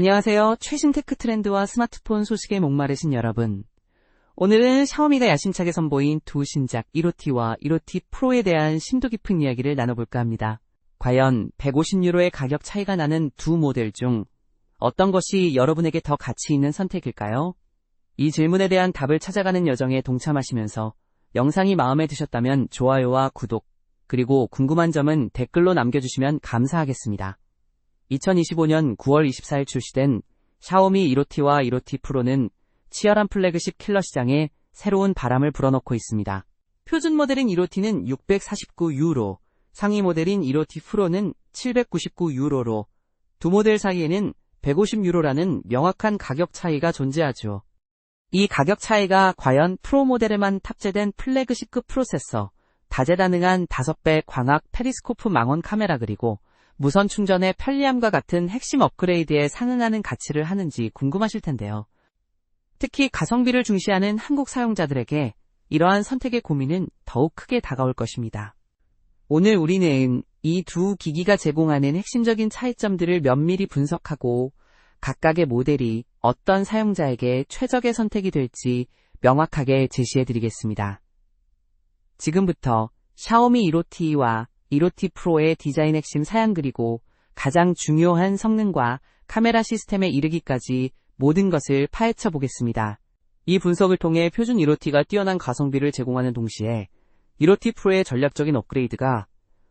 안녕하세요. 최신 테크 트렌드와 스마트폰 소식에 목마르신 여러분. 오늘은 샤오미가 야심차게 선보인 두 신작 1호T와 1호T 프로에 대한 심도 깊은 이야기를 나눠볼까 합니다. 과연 150유로의 가격 차이가 나는 두 모델 중 어떤 것이 여러분에게 더 가치 있는 선택일까요? 이 질문에 대한 답을 찾아가는 여정에 동참하시면서 영상이 마음에 드셨다면 좋아요와 구독, 그리고 궁금한 점은 댓글로 남겨주시면 감사하겠습니다. 2025년 9월 24일 출시된 샤오미 1호T와 1호T 프로는 치열한 플래그십 킬러 시장에 새로운 바람을 불어넣고 있습니다. 표준 모델인 1호T는 649유로, 상위 모델인 1호T 프로는 799유로로 두 모델 사이에는 150유로라는 명확한 가격 차이가 존재하죠. 이 가격 차이가 과연 프로 모델에만 탑재된 플래그십급 프로세서, 다재다능한 5배 광학 페리스코프 망원 카메라 그리고 무선 충전의 편리함과 같은 핵심 업그레이드에 상응하는 가치를 하는지 궁금하실 텐데요. 특히 가성비를 중시하는 한국 사용자들에게 이러한 선택의 고민은 더욱 크게 다가올 것입니다. 오늘 우리는 이 두 기기가 제공하는 핵심적인 차이점들을 면밀히 분석하고 각각의 모델이 어떤 사용자에게 최적의 선택이 될지 명확하게 제시해드리겠습니다. 지금부터 샤오미 1호T와 1호T 프로의 디자인 핵심 사양 그리고 가장 중요한 성능과 카메라 시스템에 이르기까지 모든 것을 파헤쳐 보겠습니다. 이 분석을 통해 표준 1호T가 뛰어난 가성비를 제공하는 동시에 1호T 프로의 전략적인 업그레이드가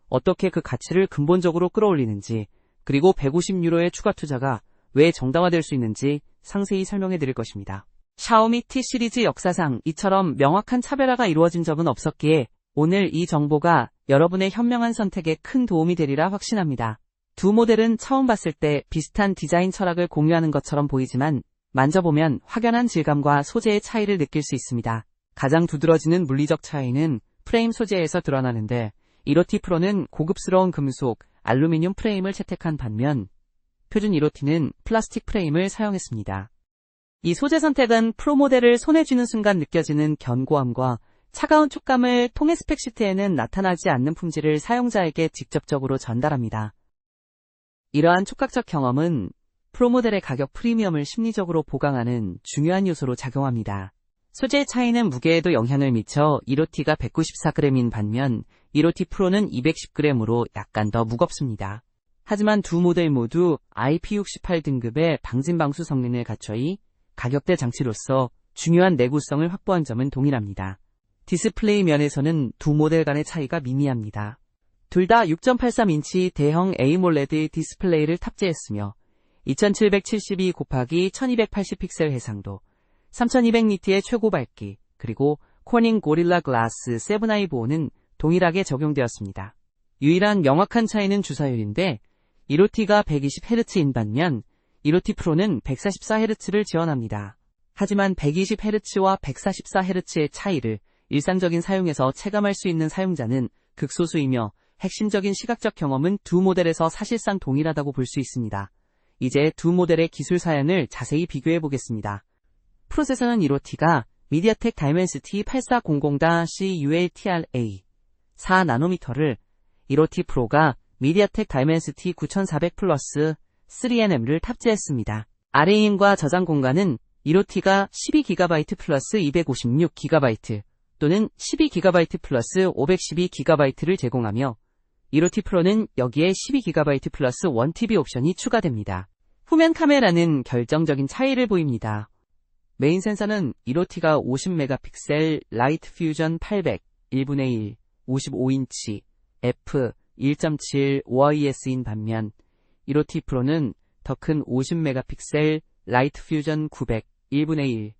어떻게 그 가치를 근본적으로 끌어올리는지, 그리고 150유로의 추가 투자가 왜 정당화될 수 있는지 상세히 설명해 드릴 것입니다. 샤오미 T 시리즈 역사상 이처럼 명확한 차별화가 이루어진 적은 없었기에 오늘 이 정보가 여러분의 현명한 선택에 큰 도움이 되리라 확신합니다. 두 모델은 처음 봤을 때 비슷한 디자인 철학을 공유하는 것처럼 보이지만 만져보면 확연한 질감과 소재의 차이를 느낄 수 있습니다. 가장 두드러지는 물리적 차이는 프레임 소재에서 드러나는데 1호T 프로는 고급스러운 금속, 알루미늄 프레임을 채택한 반면 표준 1호T는 플라스틱 프레임을 사용했습니다. 이 소재 선택은 프로 모델을 손에 쥐는 순간 느껴지는 견고함과 차가운 촉감을 통해 스펙 시트에는 나타나지 않는 품질을 사용자에게 직접적으로 전달합니다. 이러한 촉각적 경험은 프로 모델의 가격 프리미엄을 심리적으로 보강하는 중요한 요소로 작용합니다. 소재의 차이는 무게에도 영향을 미쳐 1호T가 194g인 반면 1호T 프로는 210g으로 약간 더 무겁습니다. 하지만 두 모델 모두 IP68 등급의 방진방수 성능을 갖춰이 가격대 장치로서 중요한 내구성을 확보한 점은 동일합니다. 디스플레이 면에서는 두 모델 간의 차이가 미미합니다. 둘 다 6.83인치 대형 AMOLED 디스플레이를 탑재했으며 2772x1280 픽셀 해상도, 3200니트의 최고 밝기, 그리고 코닝 고릴라 글라스 7i 보호는 동일하게 적용되었습니다. 유일한 명확한 차이는 주사율인데 1호T가 120Hz인 반면 1호T 프로는 144Hz를 지원합니다. 하지만 120Hz와 144Hz의 차이를 일상적인 사용에서 체감할 수 있는 사용자는 극소수이며 핵심적인 시각적 경험은 두 모델에서 사실상 동일하다고 볼 수 있습니다. 이제 두 모델의 기술 사양을 자세히 비교해 보겠습니다. 프로세서는 1호T가 미디어텍 다이멘시티 8400-CULTRA 4나노미터를, 1호T 프로가 미디어텍 다이멘시티 9400 플러스 3nm를 탑재했습니다. RAM과 저장 공간은 1호T가 12GB 플러스 256GB 또는 12GB 플러스 512GB를 제공하며 1호T 프로는 여기에 12GB 플러스 1TB 옵션이 추가됩니다. 후면 카메라는 결정적인 차이를 보입니다. 메인 센서는 1호T가 50메가픽셀 라이트 퓨전 800 1분의 1 55인치 f1.7 OIS인 반면 1호T 프로는 더 큰 50메가픽셀 라이트 퓨전 900 1분의 1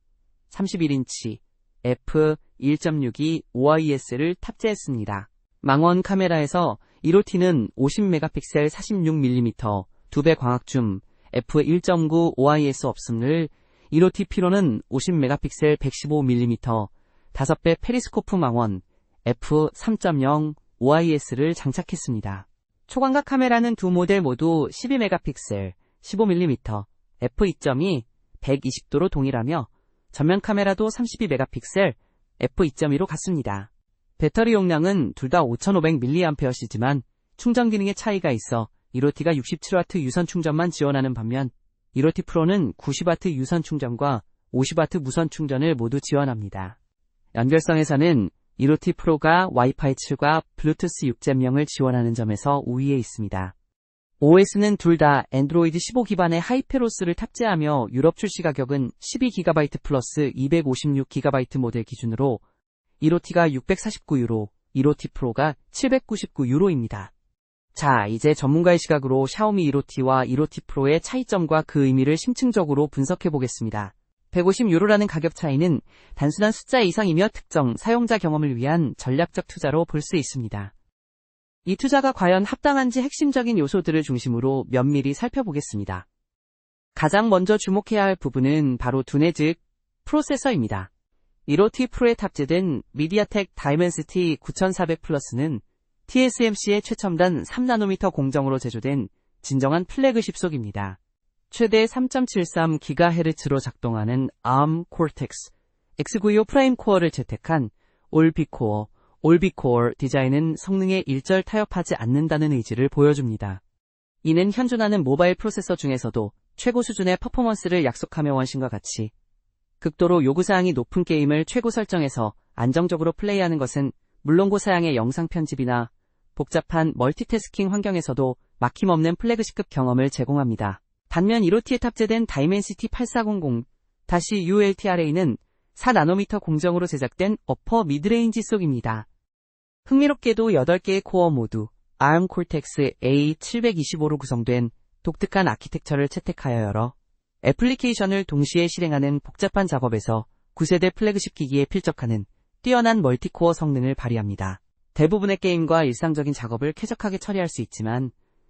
31인치 f1.62 OIS를 탑재했습니다. 망원 카메라에서 1호T는 50메가픽셀 46mm 2배 광학줌 f1.9 OIS 없음을, 1호T 프로는 50메가픽셀 115mm 5배 페리스코프 망원 f3.0 OIS를 장착했습니다. 초광각 카메라는 두 모델 모두 12메가픽셀 15mm f2.2 120도로 동일하며 전면 카메라도 32메가픽셀 f2.2로 같습니다. 배터리 용량은 둘 다 5500mAh지만 충전 기능의 차이가 있어 1호T가 67W 유선 충전만 지원하는 반면 이로티 프로는 90W 유선 충전과 50W 무선 충전을 모두 지원합니다. 연결성에서는 이로티 프로가 와이파이 7과 블루투스 6.0을 지원하는 점에서 우위에 있습니다. OS는 둘 다 안드로이드 15 기반의 하이페로스를 탑재하며 유럽 출시 가격은 12GB 플러스 256GB 모델 기준으로 이로티가 649유로, 이로티 프로가 799유로입니다. 자, 이제 전문가의 시각으로 샤오미 이로티와 이로티 프로의 차이점과 그 의미를 심층적으로 분석해 보겠습니다. 150유로라는 가격 차이는 단순한 숫자 이상이며 특정 사용자 경험을 위한 전략적 투자로 볼 수 있습니다. 이 투자가 과연 합당한지 핵심적인 요소들을 중심으로 면밀히 살펴보겠습니다. 가장 먼저 주목해야 할 부분은 바로 두뇌 즉 프로세서입니다. 이로티 프로에 탑재된 미디아텍 다이멘시티 9400 플러스는 TSMC의 최첨단 3나노미터 공정으로 제조된 진정한 플래그십 속입니다. 최대 3.73GHz로 작동하는 ARM Cortex X925 프라임 코어를 채택한 올빅코어 디자인은 성능에 일절 타협하지 않는다는 의지를 보여줍니다. 이는 현존하는 모바일 프로세서 중에서도 최고 수준의 퍼포먼스를 약속하며 원신과 같이 극도로 요구사항이 높은 게임을 최고 설정해서 안정적으로 플레이하는 것은 물론 고사양의 영상 편집이나 복잡한 멀티태스킹 환경에서도 막힘없는 플래그십급 경험을 제공합니다. 반면 이로티에 탑재된 다이멘시티 8400-ULTRA는 4나노미터 공정으로 제작된 어퍼 미드레인지 속입니다. 흥미롭게도 8개의 코어 모두 ARM Cortex A725로 구성된 독특한 아키텍처를 채택하여 여러 애플리케이션을 동시에 실행하는 복잡한 작업에서 9세대 플래그십 기기에 필적하는 뛰어난 멀티코어 성능을 발휘합니다. 대부분의 게임과 일상적인 작업을 쾌적하게 처리할 수 있지만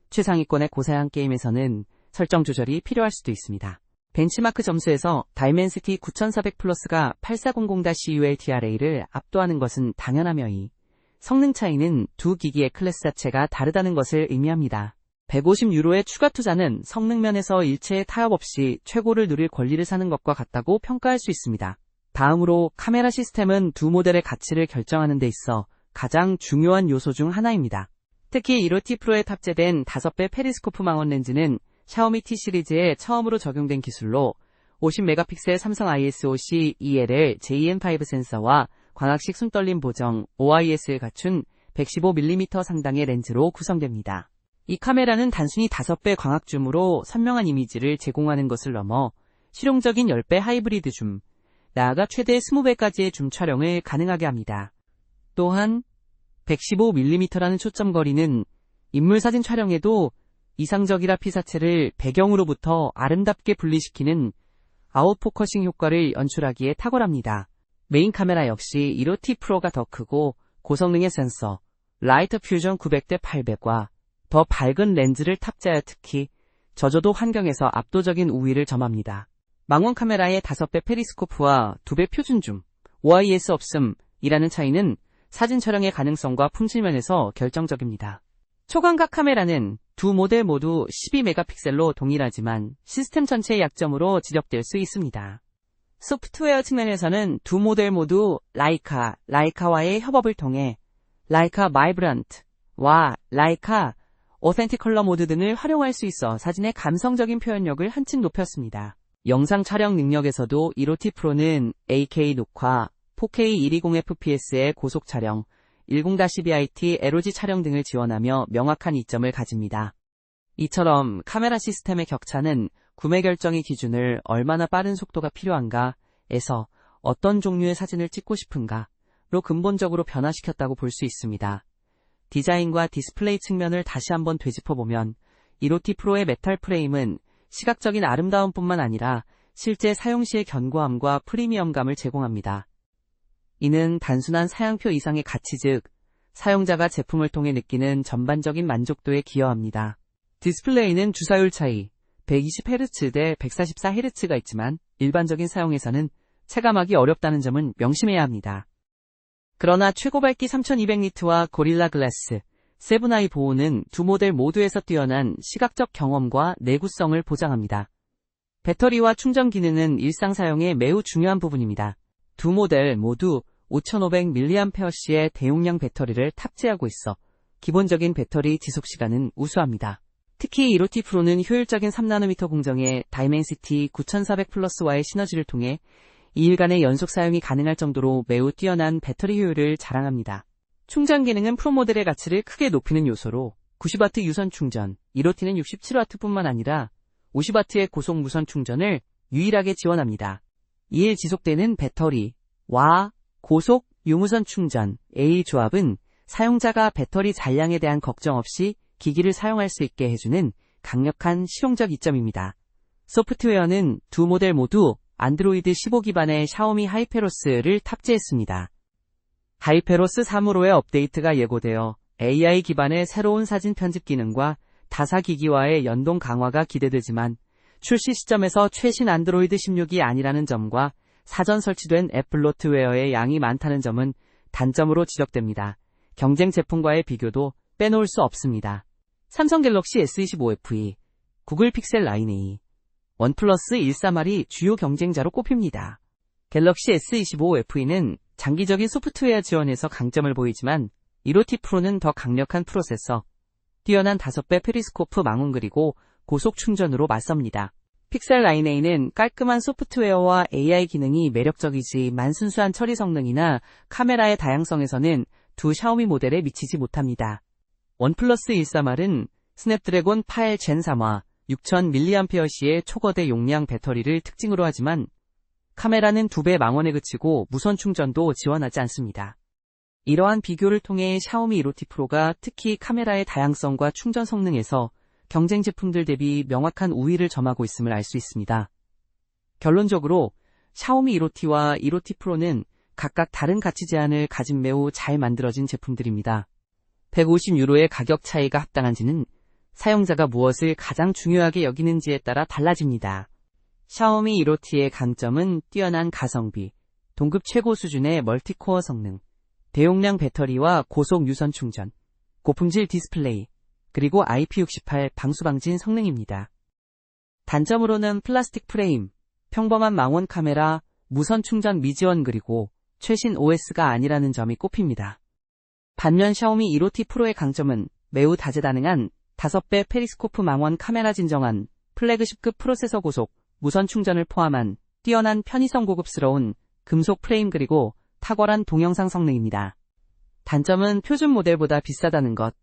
최상위권의 고사양 게임에서는 설정 조절이 필요할 수도 있습니다. 벤치마크 점수에서 다이멘시티 9400 플러스가 8400-ULTRA를 압도하는 것은 당연하며 이 성능 차이는 두 기기의 클래스 자체가 다르다는 것을 의미합니다. 150유로의 추가 투자는 성능 면에서 일체의 타협 없이 최고를 누릴 권리를 사는 것과 같다고 평가할 수 있습니다. 다음으로 카메라 시스템은 두 모델의 가치를 결정하는 데 있어 가장 중요한 요소 중 하나입니다. 특히 이로티 프로에 탑재된 5배 페리스코프 망원 렌즈는 샤오미 T 시리즈에 처음으로 적용된 기술로 50메가픽셀 삼성 ISOC ELL JN5 센서와 광학식 숨떨림 보정 OIS를 갖춘 115mm 상당의 렌즈로 구성됩니다. 이 카메라는 단순히 5배 광학줌으로 선명한 이미지를 제공하는 것을 넘어 실용적인 10배 하이브리드 줌, 나아가 최대 20배까지의 줌 촬영을 가능하게 합니다. 또한 115mm라는 초점 거리는 인물사진 촬영에도 이상적이라 피사체를 배경으로부터 아름답게 분리시키는 아웃포커싱 효과를 연출하기에 탁월합니다. 메인 카메라 역시 이로티 프로가 더 크고 고성능의 센서, 라이트 퓨전 900-800과 더 밝은 렌즈를 탑재하여 특히 저조도 환경에서 압도적인 우위를 점합니다. 망원 카메라의 5배 페리스코프와 2배 표준 줌, OIS 없음이라는 차이는 사진 촬영의 가능성과 품질면에서 결정적입니다. 초광각 카메라는 두 모델 모두 12메가픽셀로 동일하지만 시스템 전체의 약점으로 지적될 수 있습니다. 소프트웨어 측면에서는 두 모델 모두 라이카와의 협업을 통해 라이카 바이브런트와 라이카 오센틱 컬러 모드 등을 활용할 수 있어 사진의 감성적인 표현력을 한층 높였습니다. 영상 촬영 능력에서도 이로티 프로는 8K 녹화, 4K 120fps의 고속 촬영, 10-bit LOG 촬영 등을 지원하며 명확한 이점을 가집니다. 이처럼 카메라 시스템의 격차는 구매 결정의 기준을 얼마나 빠른 속도가 필요한가에서 어떤 종류의 사진을 찍고 싶은가로 근본적으로 변화시켰다고 볼 수 있습니다. 디자인과 디스플레이 측면을 다시 한번 되짚어보면 이로티 프로의 메탈 프레임은 시각적인 아름다움뿐만 아니라 실제 사용 시의 견고함과 프리미엄감을 제공합니다. 이는 단순한 사양표 이상의 가치 즉 사용자가 제품을 통해 느끼는 전반적인 만족도에 기여합니다. 디스플레이는 주사율 차이 120Hz 대 144Hz가 있지만 일반적인 사용에서는 체감하기 어렵다는 점은 명심해야 합니다. 그러나 최고 밝기 3200니트와 고릴라 글래스, 세븐아이 보호는 두 모델 모두에서 뛰어난 시각적 경험과 내구성을 보장합니다. 배터리와 충전 기능은 일상 사용에 매우 중요한 부분입니다. 두 모델 모두 5500mAh의 대용량 배터리를 탑재하고 있어 기본적인 배터리 지속시간은 우수합니다. 특히 이로티 프로는 효율적인 3나노미터 공정의 다이멘시티 9400 플러스와의 시너지를 통해 2일간의 연속 사용이 가능할 정도로 매우 뛰어난 배터리 효율을 자랑합니다. 충전 기능은 프로 모델의 가치를 크게 높이는 요소로 90W 유선 충전, 이로티는 67W뿐만 아니라 50W의 고속 무선 충전을 유일하게 지원합니다. 2일 지속되는 배터리와 고속 유무선 충전 A 조합은 사용자가 배터리 잔량에 대한 걱정 없이 기기를 사용할 수 있게 해주는 강력한 실용적 이점입니다. 소프트웨어는 두 모델 모두 안드로이드 15 기반의 샤오미 하이페로스를 탑재했습니다. 하이페로스 3으로의 업데이트가 예고되어 AI 기반의 새로운 사진 편집 기능과 다사 기기와의 연동 강화가 기대되지만 출시 시점에서 최신 안드로이드 16이 아니라는 점과 사전 설치된 애플로트웨어의 양이 많다는 점은 단점으로 지적됩니다. 경쟁 제품과의 비교도 빼놓을 수 없습니다. 삼성 갤럭시 S25 FE, 구글 픽셀 9a, 원플러스 131이 주요 경쟁자로 꼽힙니다. 갤럭시 S25 FE는 장기적인 소프트웨어 지원에서 강점을 보이지만 이로티 프로는 더 강력한 프로세서, 뛰어난 5배 페리스코프 망원 그리고 고속 충전으로 맞섭니다. 픽셀 9a는 깔끔한 소프트웨어와 AI 기능이 매력적이지만 순수한 처리 성능이나 카메라의 다양성에서는 두 샤오미 모델에 미치지 못합니다. 원플러스 131은 스냅드래곤 8 젠 3화 6000mAh의 초거대 용량 배터리를 특징으로 하지만 카메라는 2배 망원에 그치고 무선 충전도 지원하지 않습니다. 이러한 비교를 통해 샤오미 이로티 프로가 특히 카메라의 다양성과 충전 성능에서 경쟁 제품들 대비 명확한 우위를 점하고 있음을 알 수 있습니다. 결론적으로 샤오미 이로티와 이로티 프로는 각각 다른 가치 제한을 가진 매우 잘 만들어진 제품들입니다. 150유로의 가격 차이가 합당한지는 사용자가 무엇을 가장 중요하게 여기는지에 따라 달라집니다. 샤오미 이로티의 강점은 뛰어난 가성비, 동급 최고 수준의 멀티코어 성능, 대용량 배터리와 고속 유선 충전, 고품질 디스플레이, 그리고 IP68 방수방진 성능입니다. 단점으로는 플라스틱 프레임, 평범한 망원 카메라, 무선 충전 미지원 그리고 최신 OS가 아니라는 점이 꼽힙니다. 반면 샤오미 이로티 프로의 강점은 매우 다재다능한 5배 페리스코프 망원 카메라 진정한 플래그십급 프로세서 고속, 무선 충전을 포함한 뛰어난 편의성 고급스러운 금속 프레임 그리고 탁월한 동영상 성능입니다. 단점은 표준 모델보다 비싸다는 것,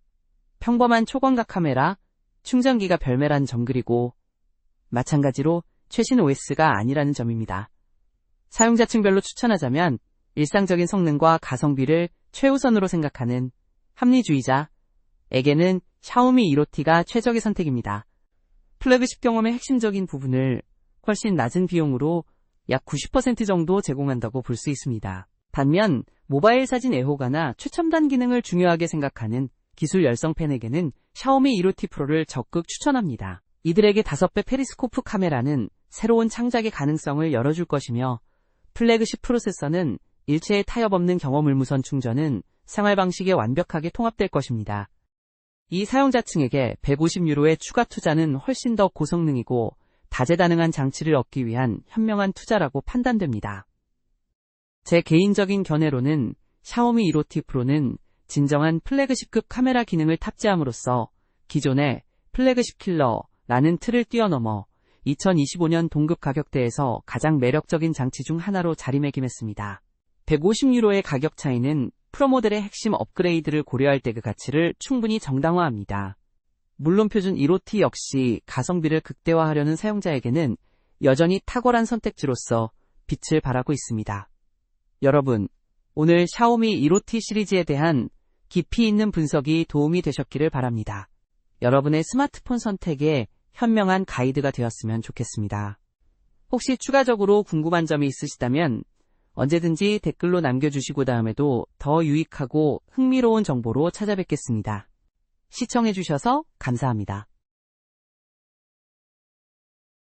평범한 초광각 카메라, 충전기가 별매란 점 그리고 마찬가지로 최신 OS가 아니라는 점입니다. 사용자층별로 추천하자면 일상적인 성능과 가성비를 최우선으로 생각하는 합리주의자에게는 샤오미 이로티가 최적의 선택입니다. 플래그십 경험의 핵심적인 부분을 훨씬 낮은 비용으로 약 90% 정도 제공한다고 볼 수 있습니다. 반면 모바일 사진 애호가나 최첨단 기능을 중요하게 생각하는 기술 열성 팬에게는 샤오미 이로티 프로를 적극 추천합니다. 이들에게 5배 페리스코프 카메라는 새로운 창작의 가능성을 열어줄 것이며 플래그십 프로세서는 일체의 타협 없는 경험을 무선 충전은 생활 방식에 완벽하게 통합될 것입니다. 이 사용자층에게 150유로의 추가 투자는 훨씬 더 고성능이고 다재다능한 장치를 얻기 위한 현명한 투자라고 판단됩니다. 제 개인적인 견해로는 샤오미 이로티 프로는 진정한 플래그십급 카메라 기능을 탑재함으로써 기존의 플래그십 킬러라는 틀을 뛰어넘어 2025년 동급 가격대에서 가장 매력적인 장치 중 하나로 자리매김했습니다. 150유로의 가격 차이는 프로 모델의 핵심 업그레이드를 고려할 때 그 가치를 충분히 정당화합니다. 물론 표준 이로티 역시 가성비를 극대화하려는 사용자에게는 여전히 탁월한 선택지로서 빛을 발하고 있습니다. 여러분, 오늘 샤오미 이로티 시리즈에 대한 깊이 있는 분석이 도움이 되셨기를 바랍니다. 여러분의 스마트폰 선택에 현명한 가이드가 되었으면 좋겠습니다. 혹시 추가적으로 궁금한 점이 있으시다면 언제든지 댓글로 남겨주시고 다음에도 더 유익하고 흥미로운 정보로 찾아뵙겠습니다. 시청해주셔서 감사합니다.